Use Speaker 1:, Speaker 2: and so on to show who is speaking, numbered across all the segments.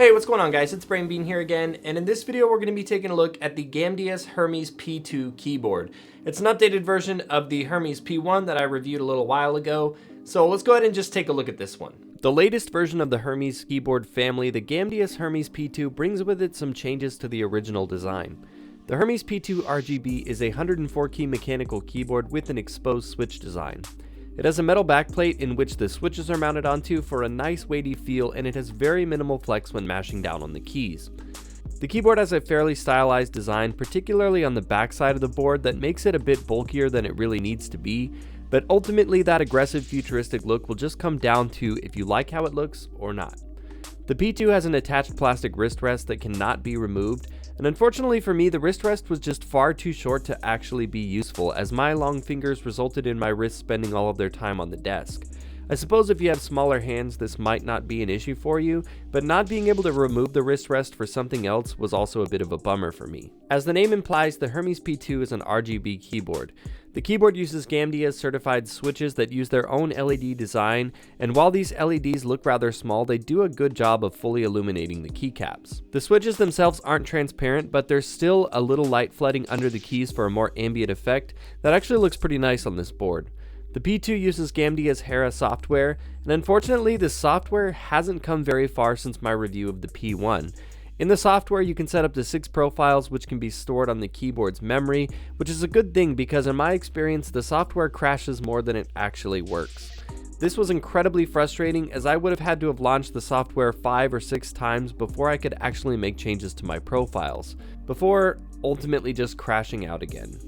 Speaker 1: Hey, what's going on guys? It's Brainbean here again, and in this video we're going to be taking a look at the Gamdias Hermes P2 keyboard. It's an updated version of the Hermes P1 that I reviewed a little while ago, so let's go ahead and just take a look at this one. The latest version of the Hermes keyboard family, the Gamdias Hermes P2, brings with it some changes to the original design. The Hermes P2 RGB is a 104 key mechanical keyboard with an exposed switch design. It has a metal backplate in which the switches are mounted onto for a nice weighty feel, and it has very minimal flex when mashing down on the keys. The keyboard has a fairly stylized design, particularly on the back side of the board, that makes it a bit bulkier than it really needs to be, but ultimately that aggressive futuristic look will just come down to if you like how it looks or not. The P2 has an attached plastic wrist rest that cannot be removed, and unfortunately for me, the wrist rest was just far too short to actually be useful, as my long fingers resulted in my wrists spending all of their time on the desk. I suppose if you have smaller hands, this might not be an issue for you, but not being able to remove the wrist rest for something else was also a bit of a bummer for me. As the name implies, the Hermes P2 is an RGB keyboard. The keyboard uses Gamdias certified switches that use their own LED design, and while these LEDs look rather small, they do a good job of fully illuminating the keycaps. The switches themselves aren't transparent, but there's still a little light flooding under the keys for a more ambient effect that actually looks pretty nice on this board. The P2 uses Gamdias Hermes software, and unfortunately this software hasn't come very far since my review of the P1. In the software, you can set up to 6 profiles which can be stored on the keyboard's memory, which is a good thing because in my experience the software crashes more than it actually works. This was incredibly frustrating, as I would have had to have launched the software 5 or 6 times before I could actually make changes to my profiles, before ultimately just crashing out again.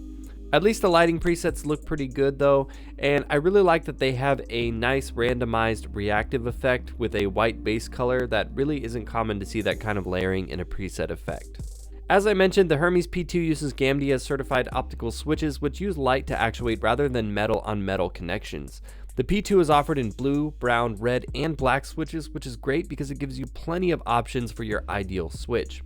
Speaker 1: At least the lighting presets look pretty good though, and I really like that they have a nice randomized reactive effect with a white base color that really isn't common to see that kind of layering in a preset effect. As I mentioned, the Hermes P2 uses Gamdias certified optical switches which use light to actuate rather than metal on metal connections. The P2 is offered in blue, brown, red, and black switches, which is great because it gives you plenty of options for your ideal switch.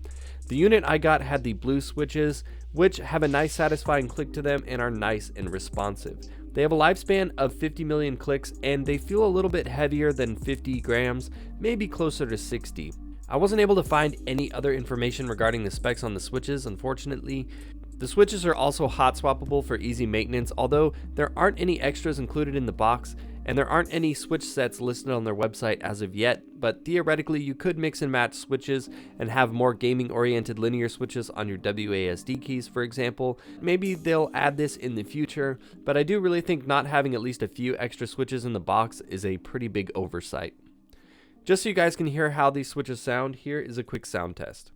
Speaker 1: The unit I got had the blue switches, which have a nice satisfying click to them and are nice and responsive. They have a lifespan of 50 million clicks, and they feel a little bit heavier than 50 grams, maybe closer to 60. I wasn't able to find any other information regarding the specs on the switches, unfortunately. The switches are also hot swappable for easy maintenance, although there aren't any extras included in the box, and there aren't any switch sets listed on their website as of yet, but theoretically you could mix and match switches and have more gaming oriented linear switches on your WASD keys, for example. Maybe they'll add this in the future, but I do really think not having at least a few extra switches in the box is a pretty big oversight. Just so you guys can hear how these switches sound, here is a quick sound test.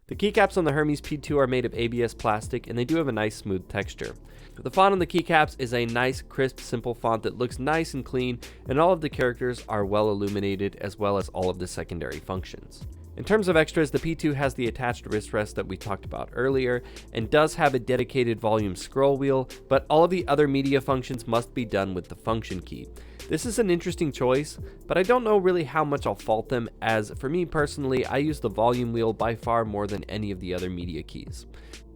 Speaker 1: The keycaps on the Hermes P2 are made of ABS plastic, and they do have a nice smooth texture. The font on the keycaps is a nice, crisp, simple font that looks nice and clean, and all of the characters are well illuminated, as well as all of the secondary functions. In terms of extras, the P2 has the attached wrist rest that we talked about earlier, and does have a dedicated volume scroll wheel, but all of the other media functions must be done with the function key. This is an interesting choice, but I don't know really how much I'll fault them, as for me personally, I use the volume wheel by far more than any of the other media keys.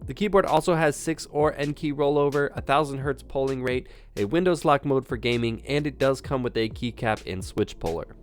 Speaker 1: The keyboard also has 6 or N key rollover, 1000Hz polling rate, a Windows lock mode for gaming, and it does come with a keycap and switch puller.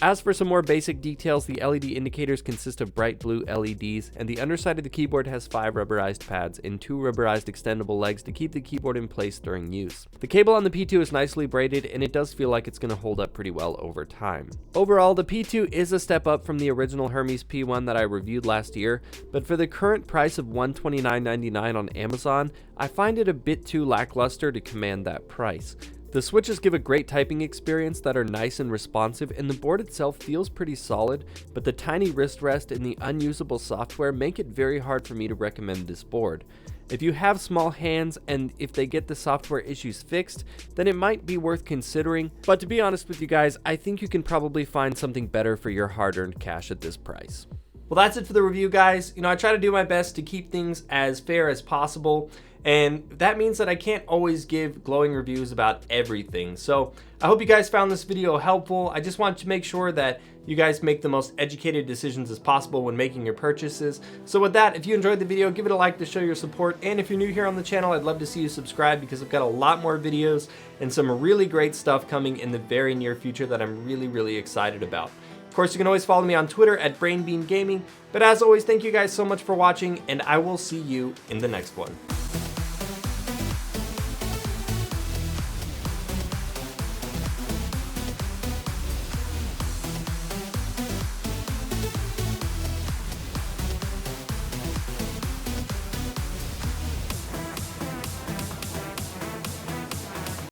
Speaker 1: As for some more basic details, the LED indicators consist of bright blue LEDs, and the underside of the keyboard has 5 rubberized pads and 2 rubberized extendable legs to keep the keyboard in place during use. The cable on the P2 is nicely braided, and it does feel like it's going to hold up pretty well over time. Overall, the P2 is a step up from the original Hermes P1 that I reviewed last year, but for the current price of $129.99 on Amazon, I find it a bit too lackluster to command that price. The switches give a great typing experience that are nice and responsive, and the board itself feels pretty solid, but the tiny wrist rest and the unusable software make it very hard for me to recommend this board. If you have small hands and if they get the software issues fixed, then it might be worth considering, but to be honest with you guys, I think you can probably find something better for your hard-earned cash at this price. Well, that's it for the review, guys. I try to do my best to keep things as fair as possible, and that means that I can't always give glowing reviews about everything. So I hope you guys found this video helpful. I just want to make sure that you guys make the most educated decisions as possible when making your purchases. So with that, if you enjoyed the video, give it a like to show your support. And if you're new here on the channel, I'd love to see you subscribe, because I've got a lot more videos and some really great stuff coming in the very near future that I'm really excited about. Of course, you can always follow me on Twitter at Brainbean Gaming. But as always, thank you guys so much for watching, and I will see you in the next one.